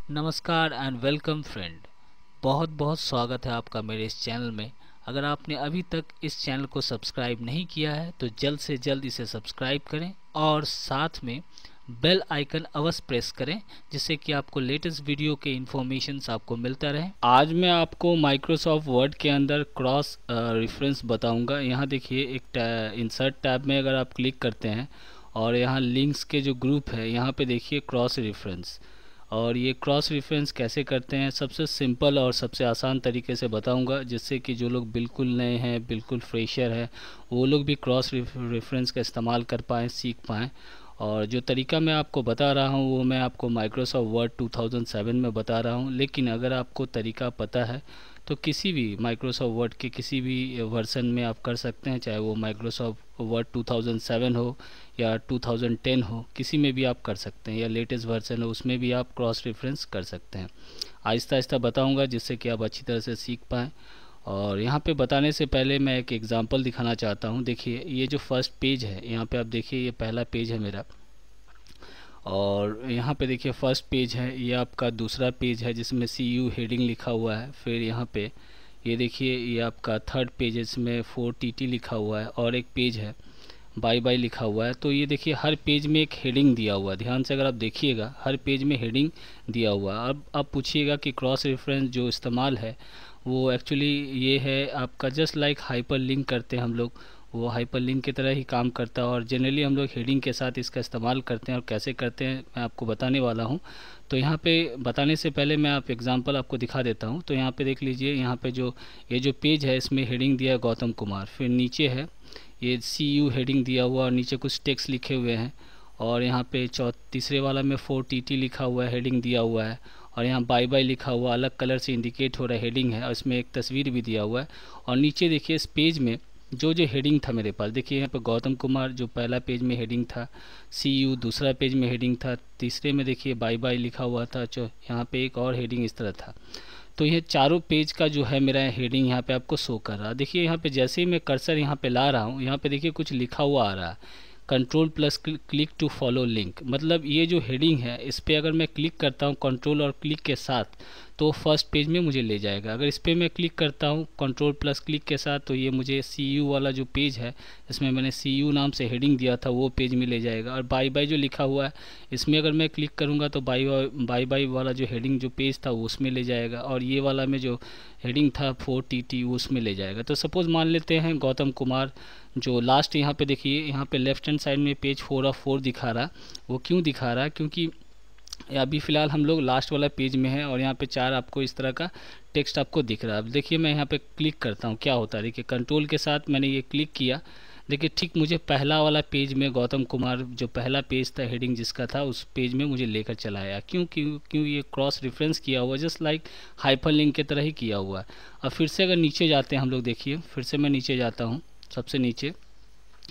नमस्कार and welcome friend. बहुत बहुत स्वागत है आपका मेरे इस चैनल में। अगर आपने अभी तक इस चैनल को सब्सक्राइब नहीं किया है तो जल्द से जल्द इसे सब्सक्राइब करें और साथ में बेल आइकन अवश्य प्रेस करें, जिससे कि आपको लेटेस्ट वीडियो के इन्फॉर्मेशंस आपको मिलता रहे। आज मैं आपको माइक्रोसॉफ्ट वर्ड के अंदर क्रॉस रेफरेंस बताऊंगा। यहाँ देखिए एक इंसर्ट टैब में अगर आप क्लिक करते हैं और यहाँ लिंक्स के जो ग्रुप है यहाँ पे देखिए क्रॉस रेफरेंस। और ये क्रॉस रेफरेंस कैसे करते हैं सबसे सिंपल और सबसे आसान तरीके से बताऊंगा, जिससे कि जो लोग बिल्कुल नए हैं, बिल्कुल फ्रेशर हैं, वो लोग भी क्रॉस रेफरेंस का इस्तेमाल कर पाएँ, सीख पाएँ। और जो तरीका मैं आपको बता रहा हूँ वो मैं आपको माइक्रोसॉफ्ट वर्ड 2007 में बता रहा हूँ। लेकिन अगर आपको तरीका पता है तो किसी भी माइक्रोसॉफ्ट वर्ड के किसी भी वर्जन में आप कर सकते हैं, चाहे वो माइक्रोसॉफ्ट वर्ड 2007 हो या 2010 हो, किसी में भी आप कर सकते हैं, या लेटेस्ट वर्जन हो उसमें भी आप क्रॉस रेफरेंस कर सकते हैं। आहिस्ता आहिस्ता बताऊंगा जिससे कि आप अच्छी तरह से सीख पाएँ। और यहाँ पे बताने से पहले मैं एक एग्जांपल दिखाना चाहता हूँ। देखिए ये जो फर्स्ट पेज है यहाँ पे आप देखिए, ये पहला पेज है मेरा। और यहाँ पे देखिए फर्स्ट पेज है, ये आपका दूसरा पेज है जिसमें CU हेडिंग लिखा हुआ है। फिर यहाँ पे ये देखिए ये आपका थर्ड पेज है जिसमें 4TT लिखा हुआ है, और एक पेज है बाय बाय लिखा हुआ है। तो ये देखिए हर पेज में एक हेडिंग दिया हुआ है, ध्यान से अगर आप देखिएगा हर पेज में हेडिंग दिया हुआ है। अब आप पूछिएगा कि क्रॉस रेफरेंस जो इस्तेमाल है वो एक्चुअली ये है आपका जस्ट लाइक हाइपर लिंक करते हैं हम लोग, वो हाइपर लिंक की तरह ही काम करता है। और जनरली हम लोग हेडिंग के साथ इसका इस्तेमाल करते हैं, और कैसे करते हैं मैं आपको बताने वाला हूँ। तो यहाँ पे बताने से पहले मैं आप एग्जांपल आपको दिखा देता हूँ। तो यहाँ पे देख लीजिए, यहाँ पे जो ये जो पेज है इसमें हेडिंग दिया है गौतम कुमार, फिर नीचे है ये CU हेडिंग दिया हुआ और नीचे कुछ टेक्स्ट लिखे हुए हैं। और यहाँ पे तीसरे वाला में 4TT लिखा हुआ है, हेडिंग दिया हुआ है। और यहाँ बाय बाय लिखा हुआ अलग कलर से इंडिकेट हो रहा है हेडिंग है, और इसमें एक तस्वीर भी दिया हुआ है। और नीचे देखिए इस पेज में जो जो हेडिंग था मेरे पास, देखिए यहाँ पे गौतम कुमार जो पहला पेज में हेडिंग था, CU दूसरा पेज में हेडिंग था, तीसरे में देखिए बाय बाय लिखा हुआ था, जो यहाँ पे एक और हेडिंग इस तरह था। तो ये चारों पेज का जो है मेरा हेडिंग यहाँ पे आपको शो कर रहा है। देखिए यहाँ पे जैसे ही मैं कर्सर यहाँ पे ला रहा हूँ, यहाँ पे देखिए कुछ लिखा हुआ आ रहा है, control plus click to follow link. मतलब ये जो हेडिंग है इस पर अगर मैं क्लिक करता हूँ कंट्रोल और क्लिक के साथ तो फर्स्ट पेज में मुझे ले जाएगा। अगर इस पर मैं क्लिक करता हूँ कंट्रोल प्लस क्लिक के साथ तो ये मुझे CU वाला जो पेज है इसमें मैंने CU नाम से हेडिंग दिया था वो पेज में ले जाएगा। और बाय बाय जो लिखा हुआ है इसमें अगर मैं क्लिक करूँगा तो बाय बाय वाला जो हेडिंग जो पेज था वो उसमें ले जाएगा, और ये वाला में जो हेडिंग था 4TT वो उसमें ले जाएगा। तो सपोज़ मान लेते हैं गौतम कुमार जो लास्ट, यहाँ पे देखिए यहाँ पे लेफ्ट हैंड साइड में पेज 4 ऑफ 4 दिखा रहा है। वो क्यों दिखा रहा है? क्योंकि अभी फ़िलहाल हम लोग लास्ट वाला पेज में है, और यहाँ पे 4 आपको इस तरह का टेक्स्ट आपको दिख रहा है। अब देखिए मैं यहाँ पे क्लिक करता हूँ, क्या होता है देखिए, कंट्रोल के साथ मैंने ये क्लिक किया, देखिए ठीक मुझे पहला वाला पेज में गौतम कुमार जो पहला पेज था हेडिंग जिसका था उस पेज में मुझे लेकर चला आया। क्यों क्यों क्यों? ये क्रॉस रेफरेंस किया हुआ, जस्ट लाइक हाइपर लिंक की तरह ही किया हुआ है। अब फिर से अगर नीचे जाते हैं हम लोग, देखिए फिर से मैं नीचे जाता हूँ सबसे नीचे।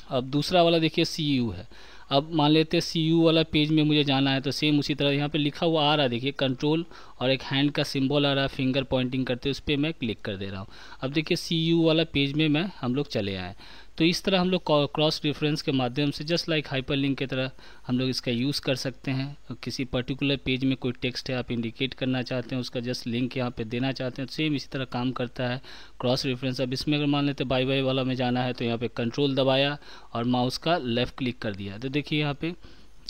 अब दूसरा वाला देखिए CU है। अब मान लेते हैं CU वाला पेज में मुझे जाना है, तो सेम उसी तरह यहाँ पे लिखा हुआ आ रहा है, देखिए कंट्रोल और एक हैंड का सिंबल आ रहा है फिंगर पॉइंटिंग करते, उस पर मैं क्लिक कर दे रहा हूँ। अब देखिए CU वाला पेज में हम लोग चले आए। तो इस तरह हम लोग क्रॉस रेफरेंस के माध्यम से जस्ट लाइक हाइपर लिंक की तरह हम लोग इसका यूज़ कर सकते हैं। किसी पर्टिकुलर पेज में कोई टेक्स्ट है आप इंडिकेट करना चाहते हैं, उसका जस्ट लिंक यहाँ पे देना चाहते हैं, सेम इसी तरह काम करता है क्रॉस रेफरेंस। अब इसमें अगर मान लेते बाय बाय वाला में जाना है तो यहाँ पे कंट्रोल दबाया और माउस का लेफ़्ट क्लिक कर दिया, तो देखिए यहाँ पे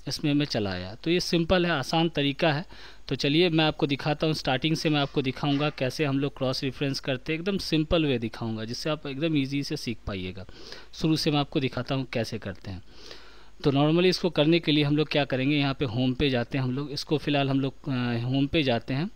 इसमें मैं चला आया। तो ये सिंपल है, आसान तरीका है। तो चलिए मैं आपको दिखाता हूँ, स्टार्टिंग से मैं आपको दिखाऊंगा कैसे हम लोग क्रॉस रेफरेंस करते हैं, एकदम सिंपल वे दिखाऊंगा जिससे आप एकदम इजी से सीख पाइएगा। शुरू से मैं आपको दिखाता हूँ कैसे करते हैं। तो नॉर्मली इसको करने के लिए हम लोग क्या करेंगे, यहाँ पे होम पे जाते हैं हम लोग, इसको फ़िलहाल हम लोग होम पे जाते हैं।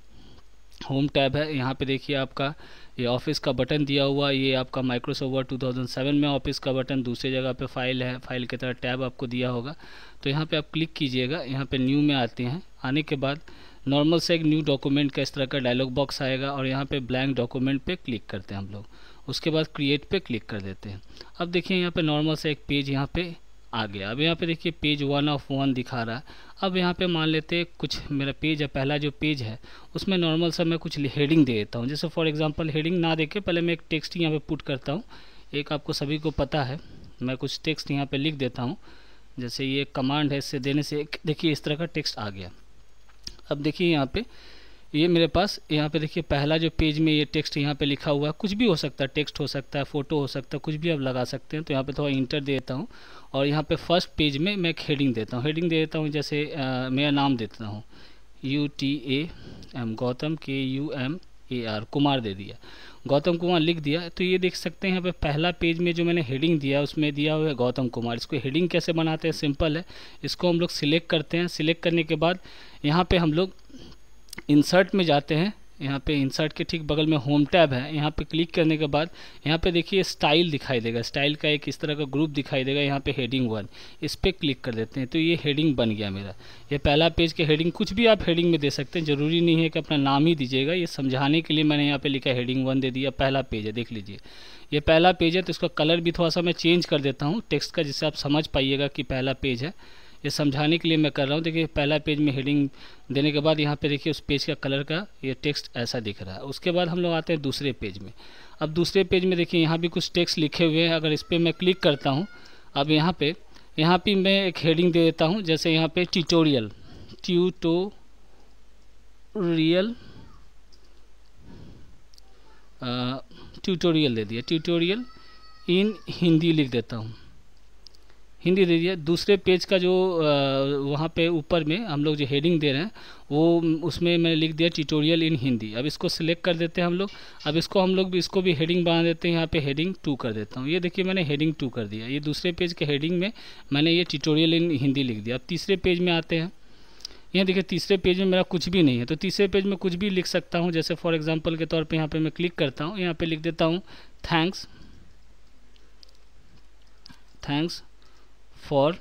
होम टैब है, यहाँ पे देखिए आपका ये ऑफिस का बटन दिया हुआ, ये आपका माइक्रोसॉफ्ट वर्ड 2007 में ऑफिस का बटन, दूसरी जगह पे फाइल है, फाइल की तरह टैब आपको दिया होगा। तो यहाँ पे आप क्लिक कीजिएगा, यहाँ पे न्यू में आते हैं। आने के बाद नॉर्मल से एक न्यू डॉक्यूमेंट का इस तरह का डायलॉग बॉक्स आएगा, और यहाँ पे ब्लैंक डॉक्यूमेंट पे क्लिक करते हैं हम लोग। उसके बाद क्रिएट पे क्लिक कर देते हैं। अब देखिए यहाँ पे नॉर्मल से एक पेज यहाँ पे आ गया। अब यहाँ पे देखिए पेज 1 ऑफ 1 दिखा रहा है। अब यहाँ पे मान लेते हैं कुछ मेरा पेज है, पहला जो पेज है उसमें नॉर्मल सा मैं कुछ हेडिंग दे देता हूँ। जैसे फॉर एग्जांपल हेडिंग ना देके पहले मैं एक टेक्स्ट यहाँ पे पुट करता हूँ। एक आपको सभी को पता है, मैं कुछ टेक्स्ट यहाँ पे लिख देता हूँ। जैसे ये कमांड है, इससे देने से देखिए इस तरह का टेक्स्ट आ गया। अब देखिए यहाँ पे ये मेरे पास यहाँ पे देखिए पहला जो पेज में ये टेक्स्ट यहाँ पे लिखा हुआ है, कुछ भी हो सकता है, टेक्स्ट हो सकता है, फोटो हो सकता है, कुछ भी आप लगा सकते हैं। तो यहाँ पे थोड़ा इंटर दे देता हूँ और यहाँ पे फर्स्ट पेज में मैं एक हेडिंग देता हूँ। हेडिंग दे देता हूँ जैसे मेरा नाम देता हूँ UTAM, गौतम KUMAR, कुमार दे दिया, गौतम कुमार लिख दिया। तो ये देख सकते हैं यहाँ पे पहला पेज में जो मैंने हेडिंग दिया उसमें दिया हुआ है गौतम कुमार। इसको हेडिंग कैसे बनाते हैं, सिंपल है। इसको हम लोग सिलेक्ट करते हैं। सिलेक्ट करने के बाद यहाँ पे हम लोग इंसर्ट में जाते हैं। यहाँ पे इंसर्ट के ठीक बगल में होम टैब है, यहाँ पे क्लिक करने के बाद यहाँ पे देखिए स्टाइल दिखाई देगा, स्टाइल का एक इस तरह का ग्रुप दिखाई देगा। यहाँ पे हेडिंग 1, इस पर क्लिक कर देते हैं तो ये हेडिंग बन गया मेरा। ये पहला पेज के हेडिंग, कुछ भी आप हेडिंग में दे सकते हैं, ज़रूरी नहीं है कि अपना नाम ही दीजिएगा। ये समझाने के लिए मैंने यहाँ पे लिखा हेडिंग 1 दे दिया। पहला पेज है, देख लीजिए ये पहला पेज है। तो इसका कलर भी थोड़ा सा मैं चेंज कर देता हूँ टेक्स्ट का, जिससे आप समझ पाइएगा कि पहला पेज है। ये समझाने के लिए मैं कर रहा हूँ। देखिए पहला पेज में हेडिंग देने के बाद यहाँ पे देखिए उस पेज का कलर का ये टेक्स्ट ऐसा दिख रहा है। उसके बाद हम लोग आते हैं दूसरे पेज में। अब दूसरे पेज में देखिए यहाँ भी कुछ टेक्स्ट लिखे हुए हैं। अगर इस पर मैं क्लिक करता हूँ, अब यहाँ पे मैं एक हेडिंग दे देता हूँ। जैसे यहाँ पे ट्यूटोरियल दे दिया, ट्यूटोरियल इन हिंदी लिख देता हूँ, हिंदी दे दिया। दूसरे पेज का जो वहाँ पे ऊपर में हम लोग जो हेडिंग दे रहे हैं वो उसमें मैंने लिख दिया ट्यूटोरियल इन हिंदी। अब इसको सिलेक्ट कर देते हैं हम लोग। अब इसको भी हेडिंग बना देते हैं। यहाँ पे हेडिंग 2 कर देता हूँ। ये देखिए मैंने हेडिंग 2 कर दिया। ये दूसरे पेज के हेडिंग में मैंने ये ट्यूटोरियल इन हिंदी लिख दिया। अब तीसरे पेज में आते हैं। यहाँ देखिए तीसरे पेज में मेरा कुछ भी नहीं है, तो तीसरे पेज में कुछ भी लिख सकता हूँ। जैसे फॉर एग्जाम्पल के तौर पर यहाँ पर मैं क्लिक करता हूँ, यहाँ पर लिख देता हूँ थैंक्स फॉर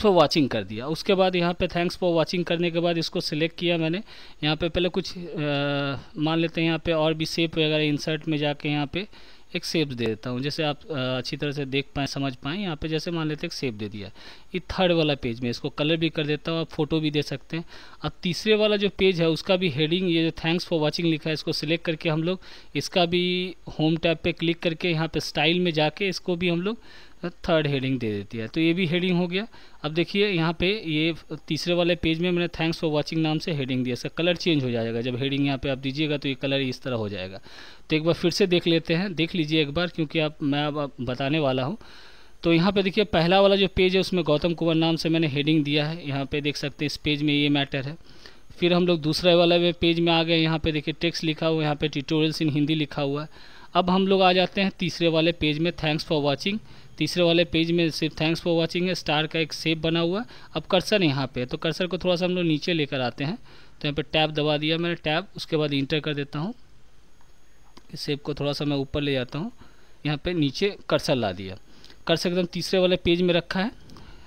वाचिंग कर दिया। उसके बाद यहाँ पे थैंक्स फॉर वाचिंग करने के बाद इसको सिलेक्ट किया मैंने। यहाँ पे पहले कुछ मान लेते हैं यहाँ पे और भी शेप वगैरह, इंसर्ट में जाके यहाँ पे एक शेप दे देता हूँ, जैसे आप अच्छी तरह से देख पाएँ, समझ पाएँ। यहाँ पे जैसे मान लेते हैं एक शेप दे दिया। ये थर्ड वाला पेज में इसको कलर भी कर देता हूँ, आप फोटो भी दे सकते हैं। अब तीसरे वाला जो पेज है उसका भी हेडिंग, ये जो थैंक्स फॉर वाचिंग लिखा है, इसको सिलेक्ट करके हम लोग इसका भी होम टैब पे क्लिक करके यहाँ पे स्टाइल में जाके इसको भी हम लोग थर्ड हेडिंग दे देती है। तो ये भी हेडिंग हो गया। अब देखिए यहाँ पे ये तीसरे वाले पेज में मैंने थैंक्स फॉर वाचिंग नाम से हेडिंग दिया। इसका कलर चेंज हो जाएगा, जब हेडिंग यहाँ पे आप दीजिएगा तो ये कलर इस तरह हो जाएगा। तो एक बार फिर से देख लेते हैं, देख लीजिए एक बार, क्योंकि मैं अब बताने वाला हूँ। तो यहाँ पे देखिए पहला वाला जो पेज है उसमें गौतम कुमार नाम से मैंने हेडिंग दिया है। यहाँ पे देख सकते हैं इस पेज में ये मैटर है। फिर हम लोग दूसरे वाला पेज में आ गए। यहाँ पे देखिए टेक्स्ट लिखा हुआ है, यहाँ पे ट्यूटोरियल्स इन हिंदी लिखा हुआ है। अब हम लोग आ जाते हैं तीसरे वाले पेज में, थैंक्स फॉर वाचिंग। तीसरे वाले पेज में सिर्फ थैंक्स फॉर वाचिंग है, स्टार का एक शेप बना हुआ है। अब कर्सर यहाँ पे है, तो कर्सर को थोड़ा सा हम लोग नीचे लेकर आते हैं। तो यहाँ पे टैब दबा दिया मैंने, टैब, उसके बाद इंटर कर देता हूँ। इस शेप को थोड़ा सा मैं ऊपर ले जाता हूँ, यहाँ पे नीचे कर्सर ला दिया। कर्सर एकदम तीसरे वाले पेज में रखा है,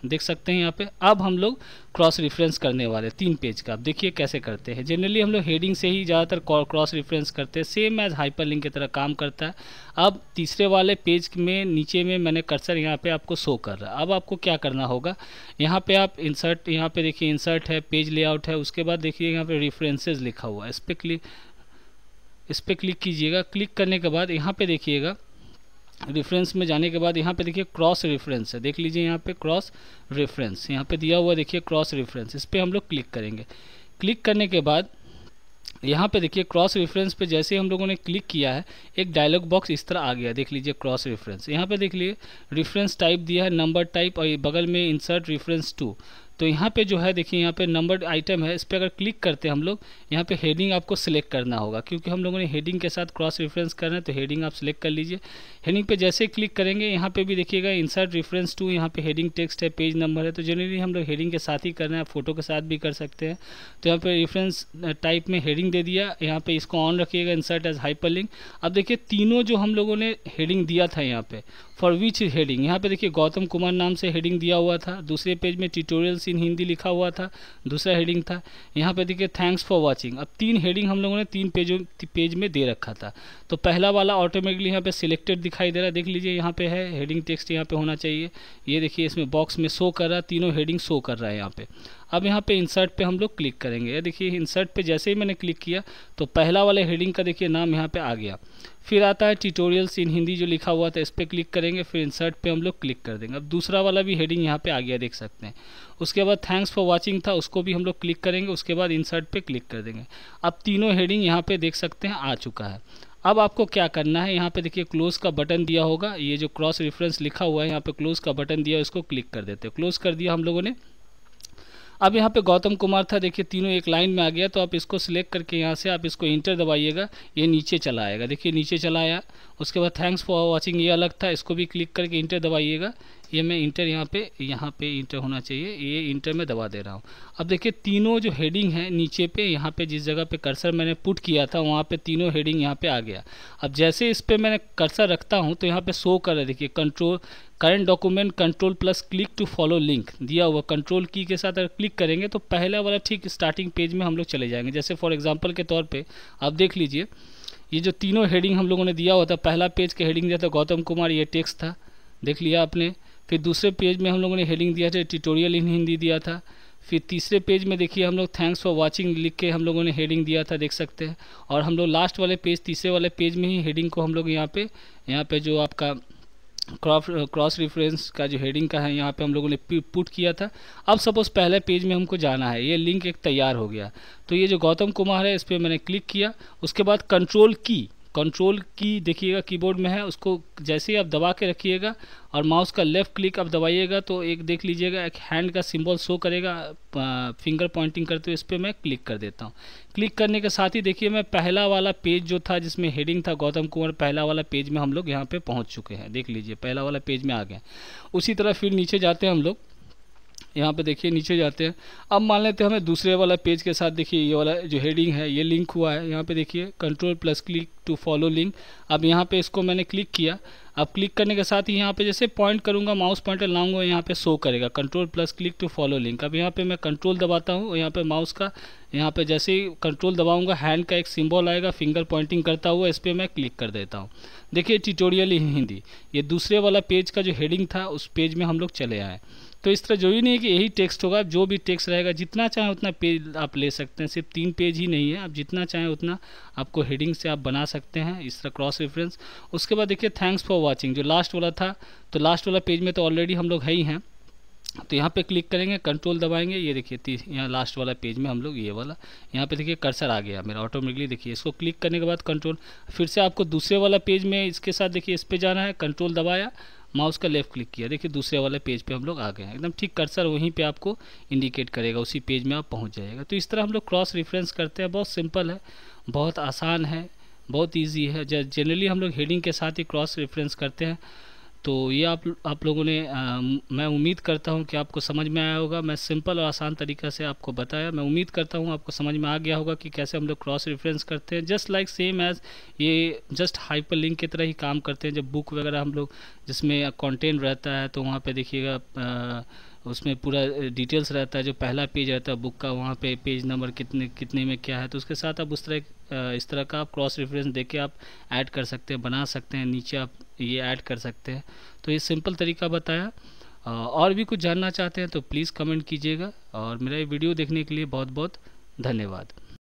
देख सकते हैं यहाँ पे। अब हम लोग क्रॉस रेफरेंस करने वाले 3 पेज का। अब देखिए कैसे करते हैं। जनरली हम लोग हेडिंग से ही ज़्यादातर क्रॉस रेफरेंस करते हैं, सेम एज हाइपरलिंक की तरह काम करता है। अब तीसरे वाले पेज में नीचे में मैंने कर्सर यहाँ पे आपको शो कर रहा है। अब आपको क्या करना होगा, यहाँ पे आप इंसर्ट, यहाँ पे देखिए इंसर्ट है, पेज लेआउट है, उसके बाद देखिए यहाँ पे रेफरेंसेज लिखा हुआ है, इस पर क्लिक कीजिएगा। क्लिक करने के बाद यहाँ पे देखिएगा रेफरेंस में जाने के बाद यहाँ पे देखिए क्रॉस रेफरेंस है, देख लीजिए यहाँ पे क्रॉस रेफरेंस यहाँ पे दिया हुआ, देखिए क्रॉस रेफरेंस, इस पर हम लोग क्लिक करेंगे। क्लिक करने के बाद यहाँ पे देखिए क्रॉस रेफरेंस पे जैसे ही हम लोगों ने क्लिक किया है, एक डायलॉग बॉक्स इस तरह आ गया, देख लीजिए क्रॉस रेफरेंस। यहाँ पे देख लीजिए रेफरेंस टाइप दिया है, नंबर टाइप, और बगल में इंसर्ट रेफरेंस टू। तो यहाँ पे जो है देखिए यहाँ पे नंबर्ड आइटम है, इस पर अगर क्लिक करते हैं हम लोग, यहाँ पे हेडिंग आपको सिलेक्ट करना होगा, क्योंकि हम लोगों ने हेडिंग के साथ क्रॉस रेफरेंस करना है, तो हेडिंग आप सिलेक्ट कर लीजिए। हेडिंग पे जैसे ही क्लिक करेंगे यहाँ पे भी देखिएगा इंसर्ट रेफरेंस टू, यहाँ पे हेडिंग टेक्स्ट है, पेज नंबर है। तो जनरली हम लोग हेडिंग के साथ ही करना है, फोटो के साथ भी कर सकते हैं। तो यहाँ पे रेफरेंस टाइप में हेडिंग दे दिया, यहाँ पे इसको ऑन रखिएगा, इंसर्ट एज हाइपरलिंक। अब देखिए तीनों जो हम लोगों ने हेडिंग दिया था यहाँ पे, फॉर विच हेडिंग, यहाँ पे देखिए गौतम कुमार नाम से हेडिंग दिया हुआ था, दूसरे पेज में ट्यूटोरियल्स इन हिंदी लिखा हुआ था, दूसरा हेडिंग था। यहाँ पे देखिए थैंक्स फॉर वाचिंग। अब 3 हेडिंग हम लोगों ने 3 पेज में दे रखा था। तो पहला वाला ऑटोमेटिकली यहाँ पे सिलेक्टेड दिखाई दे रहा है, देख लीजिए यहाँ पे है हेडिंग टेक्स्ट, यहाँ पे होना चाहिए। ये देखिए इसमें बॉक्स में शो कर रहा है, तीनों हेडिंग शो कर रहा है यहाँ पे। अब यहाँ पे इंसर्ट पे हम लोग क्लिक करेंगे। ये देखिए इंसर्ट पे जैसे ही मैंने क्लिक किया तो पहला वाले हेडिंग का देखिए नाम यहाँ पे आ गया। फिर आता है ट्यूटोरियल्स इन हिंदी जो लिखा हुआ था, इस पर क्लिक करेंगे, फिर इंसर्ट पे हम लोग क्लिक कर देंगे। अब दूसरा वाला भी हेडिंग यहाँ पे आ गया, देख सकते हैं। उसके बाद थैंक्स फॉर वाचिंग था, उसको भी हम लोग क्लिक करेंगे, उसके बाद इंसर्ट पे क्लिक कर देंगे। अब तीनों हेडिंग यहाँ पे देख सकते हैं आ चुका है। अब आपको क्या करना है, यहाँ पे देखिए क्लोज का बटन दिया होगा, ये जो क्रॉस रेफरेंस लिखा हुआ है यहाँ पे क्लोज का बटन दिया है, इसको क्लिक कर देते हैं। क्लोज कर दिया हम लोगों ने। अब यहाँ पे गौतम कुमार था, देखिए तीनों एक लाइन में आ गया, तो आप इसको सिलेक्ट करके यहाँ से आप इसको इंटर दबाइएगा, ये नीचे चला आएगा। देखिए नीचे चला आया। उसके बाद थैंक्स फॉर वाचिंग ये अलग था, इसको भी क्लिक करके इंटर दबाइएगा। ये मैं इंटर यहाँ पे इंटर होना चाहिए, ये इंटर में दबा दे रहा हूँ। अब देखिए तीनों जो हेडिंग है नीचे पे, यहाँ पे जिस जगह पे कर्सर मैंने पुट किया था वहाँ पे तीनों हेडिंग यहाँ पे आ गया। अब जैसे इस पे मैंने कर्सर रखता हूँ तो यहाँ पे शो कर रहा है, देखिए control current document control plus click to follow link दिया हुआ। कंट्रोल की के साथ अगर क्लिक करेंगे तो पहला वाला ठीक स्टार्टिंग पेज में हम लोग चले जाएंगे। जैसे फॉर एग्जांपल के तौर पे आप देख लीजिए, ये जो तीनों हेडिंग हम लोगों ने दिया हुआ था, पहला पेज के हेडिंग दिया था गौतम कुमार, ये टेक्स्ट था, देख लिया आपने। फिर दूसरे पेज में हम लोगों ने हेडिंग दिया था ट्यूटोरियल इन हिंदी दिया था। फिर तीसरे पेज में देखिए हम लोग थैंक्स फॉर वाचिंग लिख के हम लोगों ने हेडिंग दिया था, देख सकते हैं। और हम लोग लास्ट वाले पेज, तीसरे वाले पेज में ही हेडिंग को हम लोग यहाँ पे जो आपका क्रॉस रेफरेंस का जो हेडिंग का है यहाँ पे हम लोगों ने पुट किया था। अब सपोज पहले पेज में हमको जाना है, ये लिंक एक तैयार हो गया। तो ये जो गौतम कुमार है इस पर मैंने क्लिक किया। उसके बाद कंट्रोल की देखिएगा कीबोर्ड में है, उसको जैसे ही आप दबा के रखिएगा और माउस का लेफ़्ट क्लिक आप दबाइएगा तो एक देख लीजिएगा एक हैंड का सिंबल शो करेगा, फिंगर पॉइंटिंग करते हुए। इस पर मैं क्लिक कर देता हूँ। क्लिक करने के साथ ही देखिए मैं पहला वाला पेज जो था जिसमें हेडिंग था गौतम कुमार, पहला वाला पेज में हम लोग यहाँ पे पहुँच चुके हैं, देख लीजिए पहला वाला पेज में आ गए। उसी तरह फिर नीचे जाते हैं हम लोग, यहाँ पे देखिए नीचे जाते हैं। अब मान लेते हैं हमें दूसरे वाला पेज के साथ देखिए ये वाला जो हेडिंग है ये लिंक हुआ है, यहाँ पे देखिए control plus click to follow link. अब यहाँ पे इसको मैंने क्लिक किया। अब क्लिक करने के साथ ही यहाँ पे जैसे पॉइंट करूँगा, माउस पॉइंटर लाऊंगा, यहाँ पे शो करेगा control plus click to follow link. अब यहाँ पे मैं कंट्रोल दबाता हूँ, यहाँ पे माउस का यहाँ पे जैसे ही कंट्रोल दबाऊंगा हैंड का एक सिंबल आएगा फिंगर पॉइंटिंग करता हुआ, इस पर मैं क्लिक कर देता हूँ। देखिए ट्यूटोरियल इन हिंदी, ये दूसरे वाला पेज का जो हेडिंग था उस पेज में हम लोग चले आए। तो इस तरह जरूरी नहीं है कि यही टेक्स्ट होगा, जो भी टेक्स्ट रहेगा जितना चाहें उतना पेज आप ले सकते हैं। सिर्फ 3 पेज ही नहीं है, आप जितना चाहें उतना आपको हेडिंग से आप बना सकते हैं इस तरह क्रॉस रेफरेंस। उसके बाद देखिए थैंक्स फॉर वाचिंग जो लास्ट वाला था, तो लास्ट वाला पेज में तो ऑलरेडी हम लोग है ही हैं, तो यहाँ पे क्लिक करेंगे, कंट्रोल दबाएंगे, ये देखिए यहाँ लास्ट वाला पेज में हम लोग ये वाला यहाँ पे देखिए कर्सर आ गया मेरा ऑटोमेटिकली। देखिए इसको क्लिक करने के बाद कंट्रोल, फिर से आपको दूसरे वाला पेज में इसके साथ देखिए इस पे जाना है, कंट्रोल दबाया, माउस का लेफ्ट क्लिक किया, देखिए दूसरे वाले पेज पे हम लोग आ गए हैं। एकदम ठीक कर्सर वहीं पे आपको इंडिकेट करेगा, उसी पेज में आप पहुंच जाएगा। तो इस तरह हम लोग क्रॉस रेफरेंस करते हैं, बहुत सिंपल है, बहुत आसान है, बहुत ईजी है। जनरली हम लोग हेडिंग के साथ ही क्रॉस रेफरेंस करते हैं। तो ये आप लोगों ने मैं उम्मीद करता हूँ कि आपको समझ में आया होगा। मैं सिंपल और आसान तरीक़ा से आपको बताया, मैं उम्मीद करता हूँ आपको समझ में आ गया होगा कि कैसे हम लोग क्रॉस रेफरेंस करते हैं। जस्ट लाइक सेम एज़ ये जस्ट हाइपर लिंक की तरह ही काम करते हैं। जब बुक वगैरह हम लोग जिसमें कंटेंट रहता है तो वहाँ पे देखिएगा उसमें पूरा डिटेल्स रहता है, जो पहला पेज रहता है बुक का वहाँ पे पेज नंबर कितने में क्या है, तो उसके साथ आप इस तरह का आप क्रॉस रेफरेंस देके आप ऐड कर सकते हैं, बना सकते हैं, नीचे आप ये ऐड कर सकते हैं। तो ये सिंपल तरीका बताया। और भी कुछ जानना चाहते हैं तो प्लीज़ कमेंट कीजिएगा, और मेरा ये वीडियो देखने के लिए बहुत बहुत धन्यवाद।